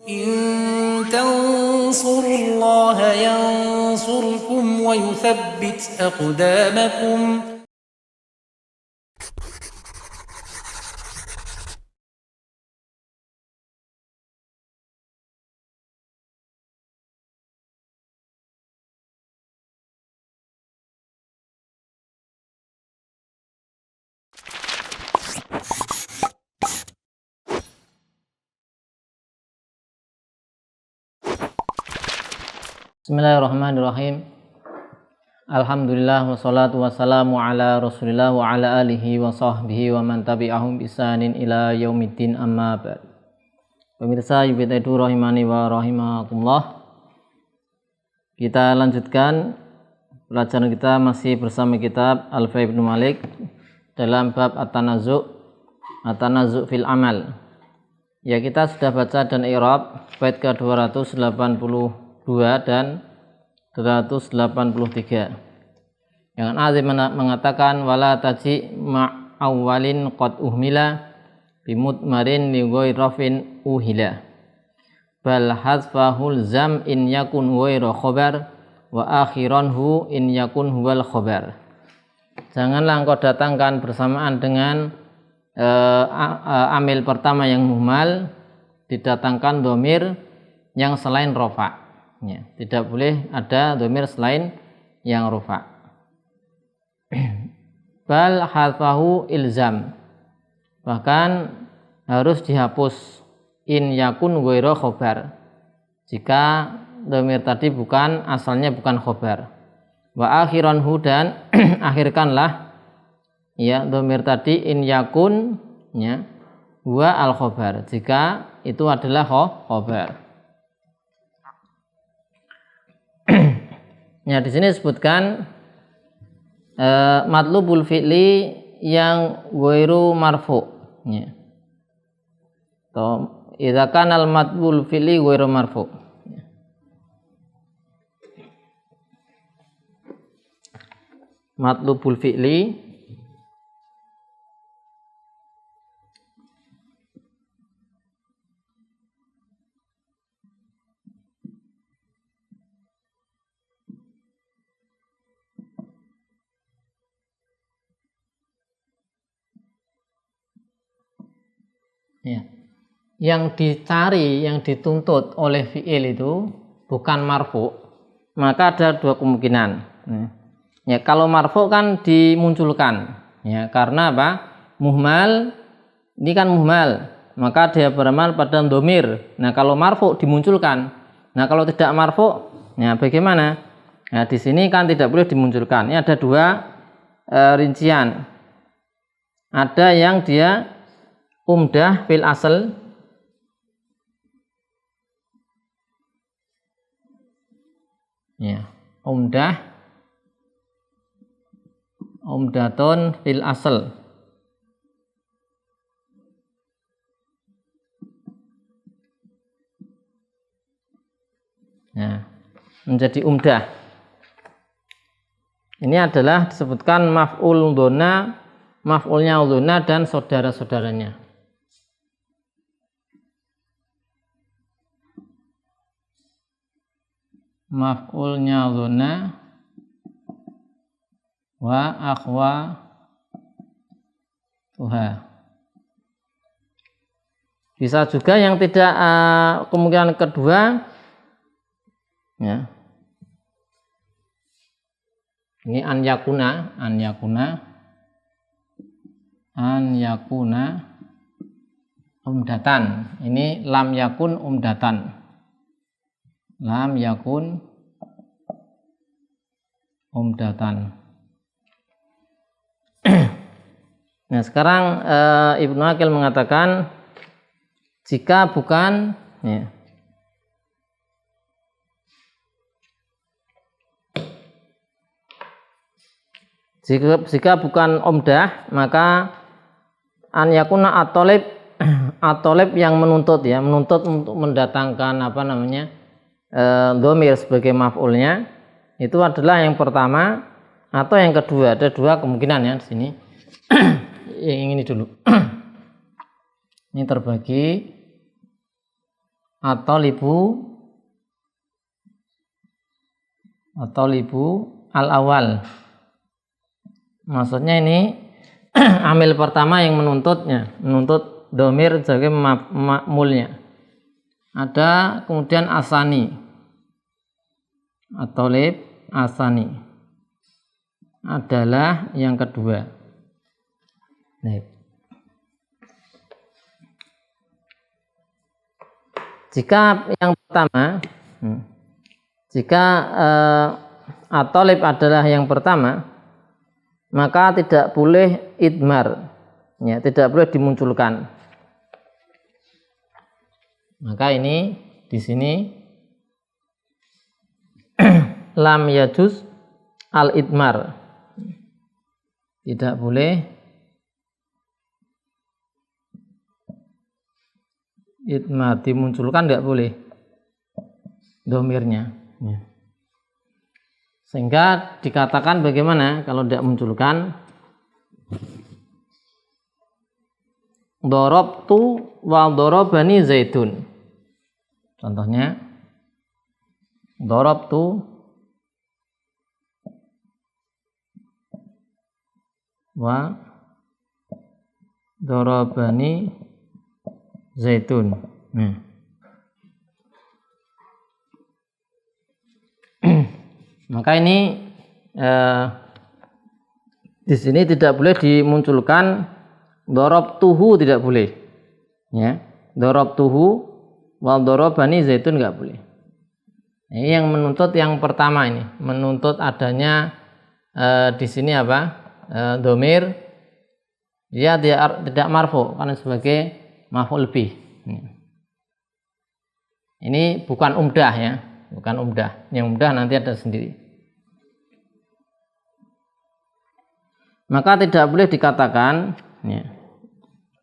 إن تنصروا الله ينصركم ويثبت أقدامكم. Bismillahirrahmanirrahim. Alhamdulillah wassalatu wassalamu ala Rasulillah wa ala alihi wa sahbihi wa man tabi'ahum bisanin ila yaumiddin, amma ba'd. Pemirsa Yubitaidu rahimani wa rahimakumullah. Kita lanjutkan pelajaran kita masih bersama kitab Alfiya Ibnu Malik dalam bab At-Tanazu' fil amal. Ya, kita sudah baca dan i'rab bait ke-282 dan 283. Yang azim mengatakan wala taji ma'awwalin qad uhmila bimutmarin li ghairafin uhila bal hazfahul zam in yakun ghairu khabar wa akhiranhu in yakun huwal khabar. Janganlah engkau datangkan bersamaan dengan amil pertama yang muhmal didatangkan dhamir yang selain rofa. Ya, tidak boleh ada dhamir selain yang rofa. Bal hadfahu ilzam, bahkan harus dihapus in yakun ghairu khobar, jika dhamir tadi asalnya bukan khobar. Wa akhiranhu, dan akhirkanlah ya dhamir tadi in yakun ya huwa al khobar, jika itu adalah khobar. Ya, di sini disebutkan matlubul fi'li yang ghairu marfu. Ya. Idza kana al matlubul fi'li ghairu marfu. Ya. Matlubul fi'li ya, yang dicari, yang dituntut oleh fi'il itu bukan marfu, maka ada dua kemungkinan. Ya, kalau marfu kan dimunculkan, ya, karena apa? Muhmal, ini kan muhmal, maka dia beramal pada dhamir. Nah, kalau marfu dimunculkan. Nah, kalau tidak marfu, ya bagaimana? Nah, di sini kan tidak boleh dimunculkan. Ini ada dua rincian. Ada yang dia umdah fil asal, ya, umdatun fil asal. Nah, menjadi umdah. Ini adalah disebutkan maf'ul dzona, maf'ulnya dzona dan saudara-saudaranya. Maf'ulnya dzona wa akhwatuha. Bisa juga yang tidak kemungkinan kedua, ya. Ini an yakuna umdatan. Ini lam yakun umdatan. Lam yakun umdatan. Nah, sekarang Ibnu Aqil mengatakan jika bukan, ya, jika bukan umdah, maka an yakuna at-talib yang menuntut, ya, menuntut untuk mendatangkan dhamir sebagai maf'ulnya, itu adalah yang pertama atau yang kedua. Ada dua kemungkinan, ya, di sini. Yang ini dulu. Ini terbagi at-thalibu al-awal. Maksudnya ini amil pertama yang menuntut domir sebagai makmulnya. Ada kemudian asani, at-thalib asani adalah yang kedua. Nah, jika yang pertama, jika at-thalib adalah yang pertama, maka tidak boleh idmar, ya, tidak boleh dimunculkan. Maka ini di sini lam yajuz al idmar, tidak boleh idmar, dimunculkan tidak boleh domirnya, ya. Sehingga dikatakan bagaimana kalau tidak munculkan, darabtu wa darabani Zaidun. Contohnya darabtu wa darabani Zaidun. Nah. Maka ini di sini tidak boleh dimunculkan darabtuhu, tidak boleh, ya. Darabtuhu wal darabani Zaidun enggak boleh. Ini yang menuntut yang pertama, ini menuntut adanya di sini apa? Domir, dia tidak marfu karena sebagai maf'ul bih. Ini bukan umdah, ya. Bukan umdah. Yang umdah nanti ada sendiri. Maka tidak boleh dikatakan, ya,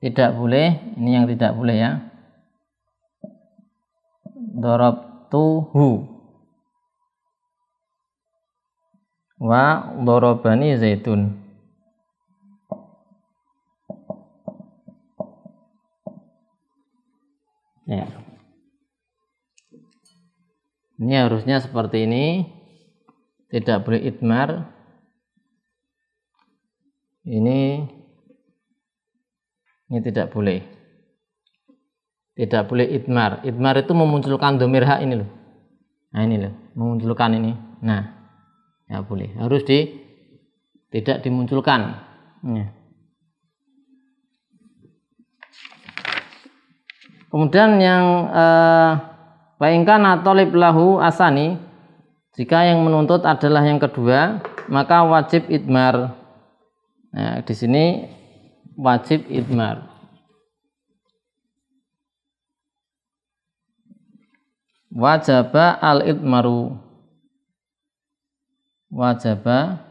tidak boleh, ini yang tidak boleh, ya, darabtuhu wa darabani Zaidun. Ya. Ini harusnya seperti ini, tidak boleh idmar. Ini tidak boleh. Tidak boleh idmar. Idmar itu memunculkan domir hak ini loh. Nah ini loh, memunculkan ini. Nah, ya boleh. Harus tidak dimunculkan. Ya. Kemudian yang Fa'inkan at-thalib lahu asani, jika yang menuntut adalah yang kedua, maka wajib idmar. Nah, di sini wajib idmar. Wajaba al-idmaru. Wajaba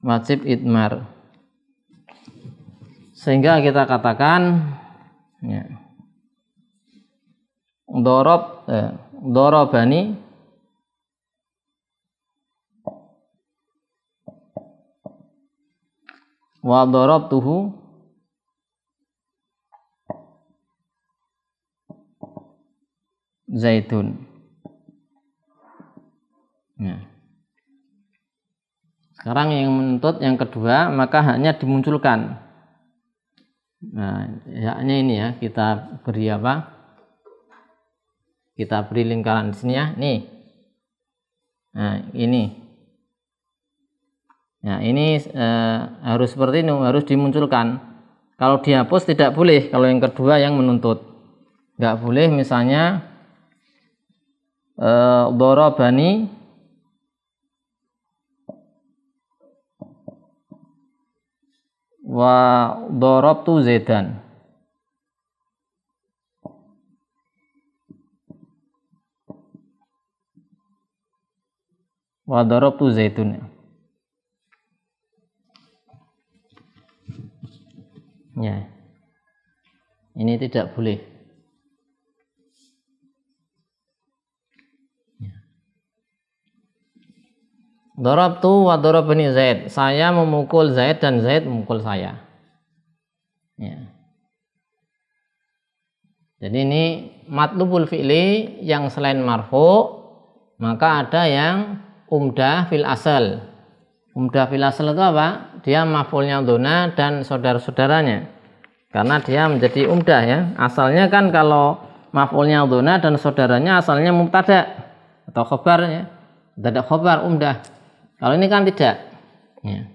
wajib idmar. Sehingga kita katakan, ya, darabani wa darabtuhu Zaidun. Ya. Sekarang yang menuntut yang kedua, maka haknya dimunculkan. Nah, haknya ini, ya, kita beri apa? Kita beri lingkaran di sini, ya. Nih. Nah, ini. Nah, ini harus seperti ini, harus dimunculkan. Kalau dihapus tidak boleh, kalau yang kedua yang menuntut. Enggak boleh misalnya darabani wa darabtu Zaidan. Wa darabtu Zaidun. Ya. Ini tidak boleh. Darabtu wa darabani Zaid. Saya memukul Zaid dan Zaid memukul saya. Ya. Jadi ini matlubul fi'li yang selain marfu, maka ada yang umdah fil asal. Umdah fil asal itu apa? Dia maf'ulnya dhona dan saudara-saudaranya. Karena dia menjadi umdah ya. Asalnya kan kalau maf'ulnya dhona dan saudaranya asalnya mubtada atau khobar ya. Mubtada khobar umdah. Kalau ini kan tidak. Ya.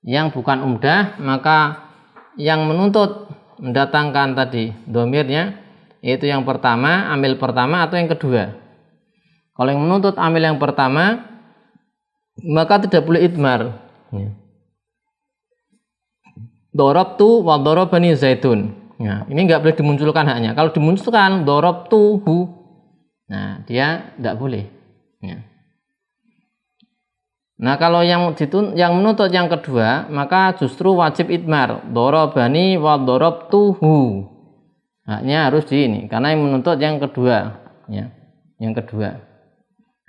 Yang bukan umdah, maka yang menuntut mendatangkan tadi domirnya, yaitu yang pertama, amil pertama atau yang kedua. Kalau yang menuntut amil yang pertama, maka tidak boleh idmar. Ya. Dorobtu wa dorobani zaitun. Ya, ini nggak boleh dimunculkan haknya. Kalau dimunculkan dorobtuhu, nah dia tidak boleh. Ya. Nah kalau yang menuntut yang kedua, maka justru wajib idmar. Dorobani wa dorobtuhu. Haknya harus di ini, karena yang menuntut yang kedua. Ya, yang kedua.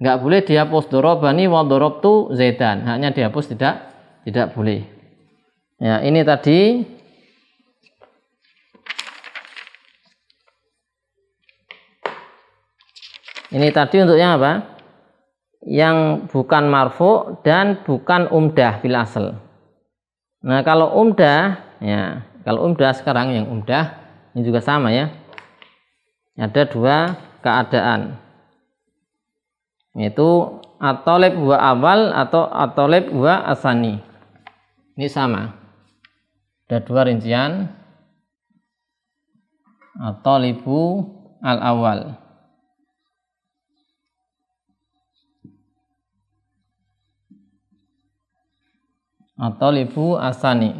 Nggak boleh dihapus dorobani wa dorobtu zaitan. Haknya dihapus tidak boleh. Ya ini tadi untuk yang apa? Yang bukan marfu dan bukan umdah fil asal. Nah kalau umdah ya, kalau umdah sekarang yang umdah ini juga sama ya. Ada dua keadaan, yaitu at-talib wa awal atau at-talib wa asani. Ini sama. Ada dua rincian, at-talibu al-awal. At-talibu asani.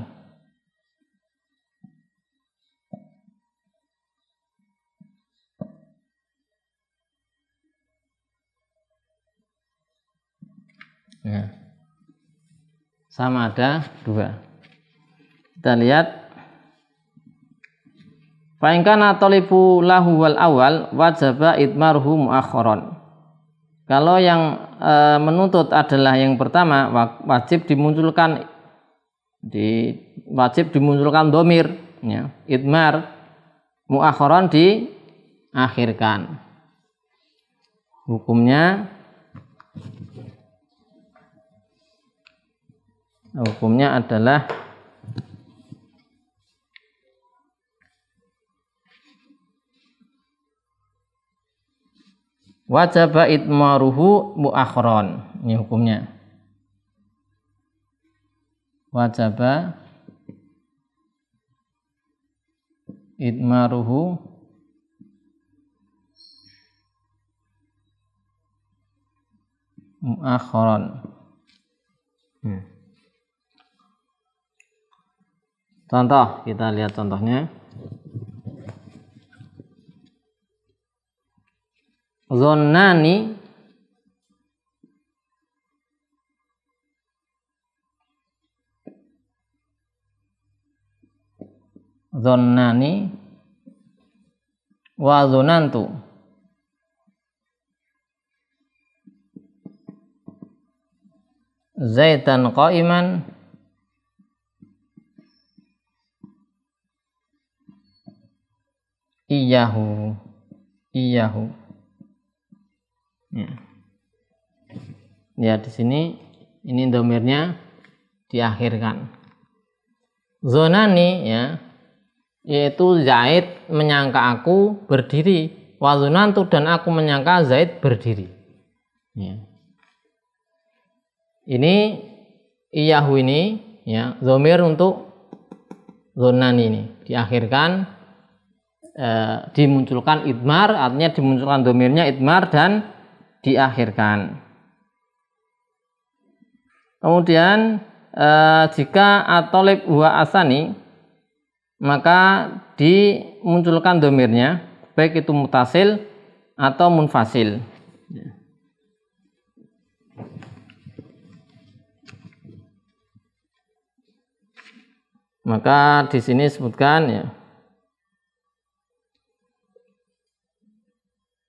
Nah, sama ada dua. Kita lihat. Fa in kana talibu lahu wal awal wajaba idmaruhu muakharan. Kalau yang menuntut adalah yang pertama, wajib dimunculkan domir, ya, idmar, muakharan diakhirkan. Hukumnya adalah wajaba idmaruhu muakharan. Ini hukumnya. Wajaba idmaruhu muakharan. Contoh, kita lihat contohnya. Zonnani wa zonantu. Zaitan qa'iman iyahu. Ya di sini ini domirnya diakhirkan. Zonani ya, yaitu Zaid menyangka aku berdiri, wa zonantu dan aku menyangka Zaid berdiri. Ya. Ini iyahu ini ya, domir untuk zonani ini diakhirkan, dimunculkan idmar, artinya dimunculkan domirnya idmar dan diakhirkan. Kemudian jika at-talib wa asani, maka dimunculkan domirnya baik itu mutasil atau munfasil. Maka di sini sebutkan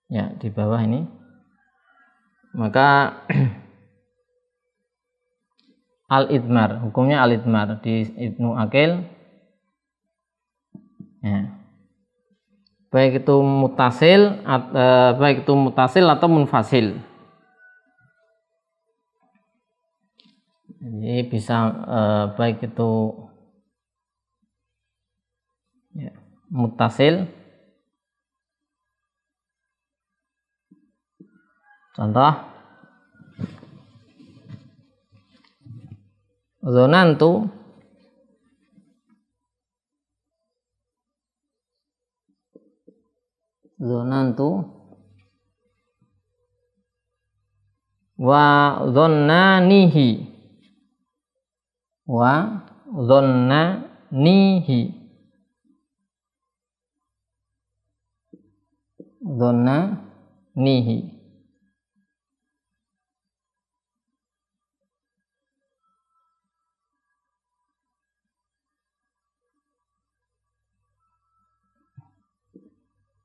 ya di bawah ini. Maka al-idmar, hukumnya al-idmar di Ibnu Aqil Ya. Baik itu mutasil atau munfasil. Jadi bisa baik itu ya, mutasil. Contoh zonantu wa dhonnanihi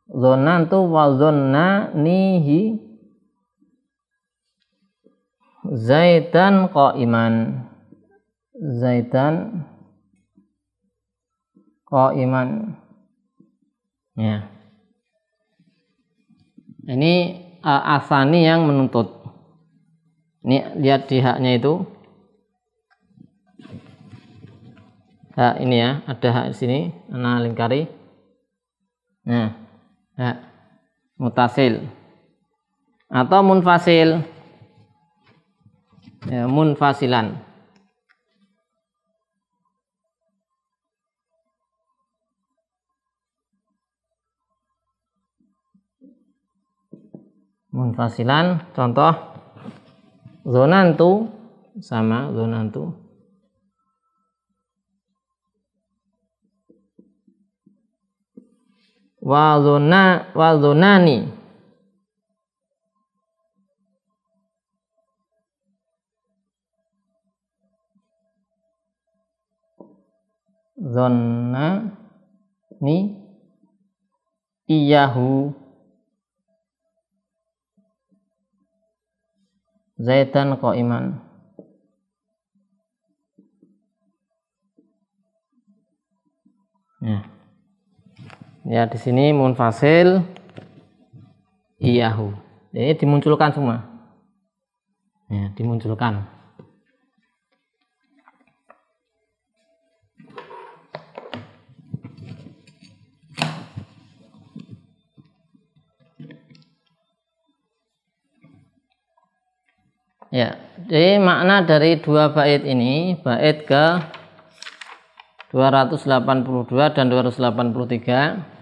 zonantu wa dhonnanihi zaitan qa'iman. Ya. Ini asani yang menuntut. Ini lihat di haknya itu. Hak ini ya, ada hak di sini, ana lingkari. Nah, hak mutasil atau munfasil. Ya, munfasilan. Munfasilan, contoh zonantu sama zonantu. Wa zonani iyahu zaitan qa'iman. Ya, di sini munfasil iyahu. Ini dimunculkan semua. Ya, dimunculkan. Ya, jadi makna dari dua bait ini, bait ke 282 dan 283.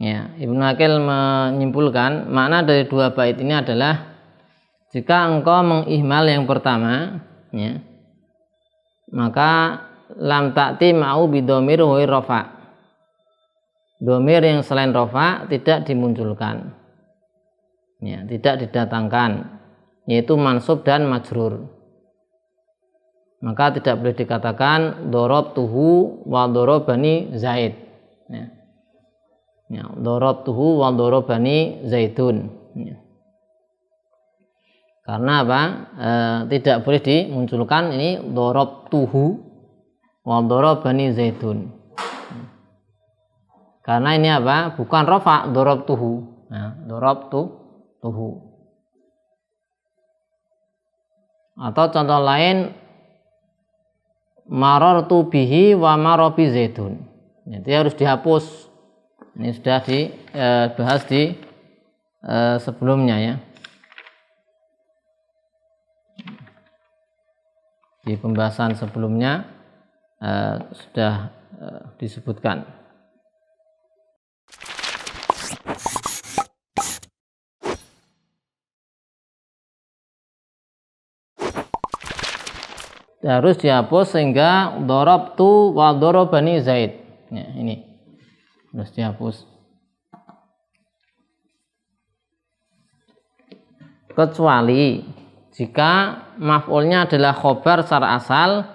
Ya, Ibnu Aqil menyimpulkan makna dari dua bait ini adalah jika engkau mengihmal yang pertama, ya, maka lam ta'ti ma'u bidomir wa rafa. Domir yang selain rafa tidak dimunculkan. Ya, tidak didatangkan, yaitu mansub dan majrur. Maka tidak boleh dikatakan darabtuhu wa darabani Zaid. Ya. Ya, darabtuhu wa darabani Zaidun. Ya. Karena apa? Tidak boleh dimunculkan ini darabtuhu wa darabani Zaidun. Karena ini apa? Bukan rafa, darabtuhu. Nah, darabtuhu. Atau contoh lain, marartu bihi wa marabi zaidun. Jadi harus dihapus. Ini sudah dibahas di sebelumnya ya. Di pembahasan sebelumnya sudah disebutkan. Harus dihapus sehingga darabtu wa darabani Zaid. Ya, ini harus dihapus. Kecuali jika maf'ulnya adalah khobar secara asal,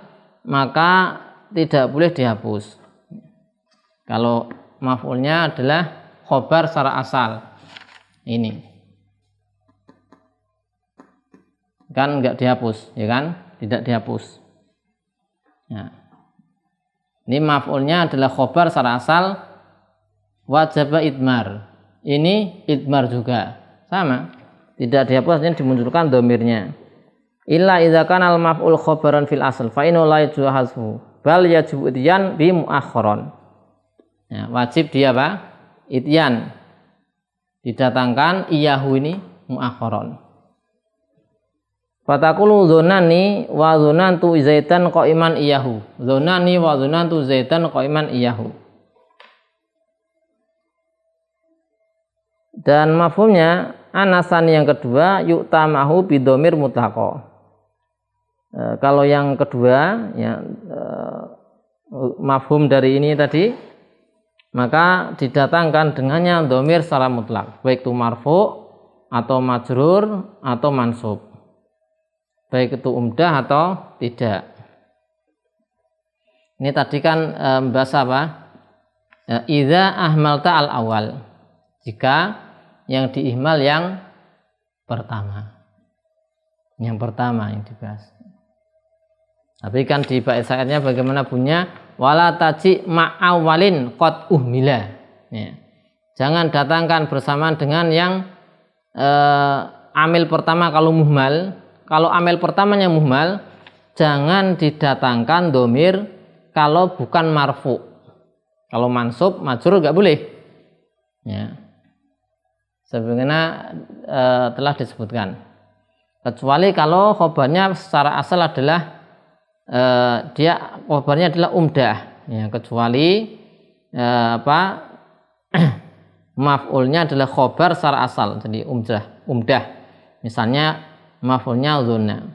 maka tidak boleh dihapus. Kalau maf'ulnya adalah khobar secara asal, ini kan enggak dihapus, ya kan? Tidak dihapus. Ya. Ini maf'ulnya adalah khobar secara asal, wajib idmar. Ini idmar juga sama, tidak dihapus, hanya dimunculkan domirnya. Illa idza kana al maf'ul khabaran fil asl fa inna la yajuzu hasfu bal yajibu ityan bi muakharon. Ya, wajib dia apa? Ityan, didatangkan iyahu ini muakharon. Fatakulu dzonani wa dzonantu zaitan qaiman iyahu. Dzonani wa dzonantu zaitan qaiman iyahu. Dan mafhumnya anasan yang kedua yu'tamahu bidomir mutlaqo. Kalau yang kedua ya, mafhum dari ini tadi, maka didatangkan dengannya domir secara mutlak, baik itu marfu atau majrur atau mansub, baik itu umdah atau tidak. Ini tadi kan membahas apa? Idza ahmalta al awal, jika yang diihmal yang pertama, yang dibahas. Tapi kan di bait syairnya bagaimana bunyinya? Wala taji ma'awalin qad uhmila. Ya. Jangan datangkan bersamaan dengan yang amil pertama kalau muhmal. Kalau amil pertamanya muhmal, jangan didatangkan domir kalau bukan marfu. Kalau mansub, majrur nggak boleh. Ya. Sebagaimana telah disebutkan. Kecuali kalau khobarnya secara asal adalah dia khobarnya adalah umdah, ya, kecuali maf'ulnya adalah khobar secara asal, jadi umdah. Misalnya maf'ulnya dzunna,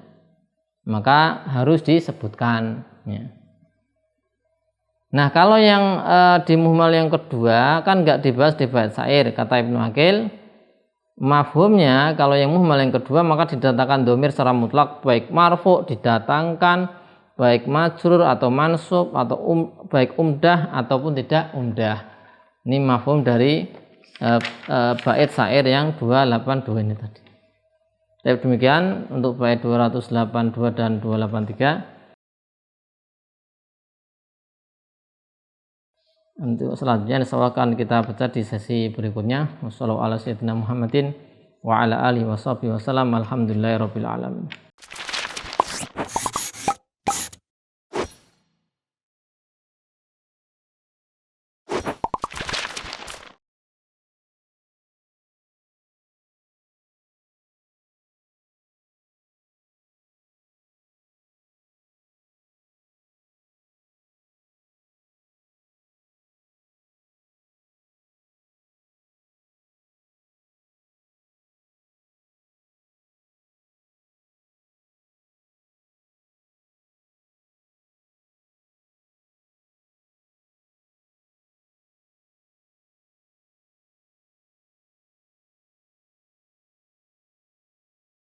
maka harus disebutkan. Ya. Nah, kalau yang di muhmal yang kedua kan nggak dibahas di bait syair, kata Ibnu Aqil. Mafhumnya kalau yang muhmal yang kedua maka didatangkan domir secara mutlak, baik marfu didatangkan, baik majrur atau mansub, atau baik umdah ataupun tidak umdah. Ini mafhum dari bait syair yang 282 ini tadi. Jadi demikian untuk bait 282 dan 283. Untuk selanjutnya akan kita baca di sesi berikutnya. Wassalamualaikum warahmatullahi wabarakatuh. Wa ala alihi washabihi wasallam. Alhamdulillahirabbil alamin.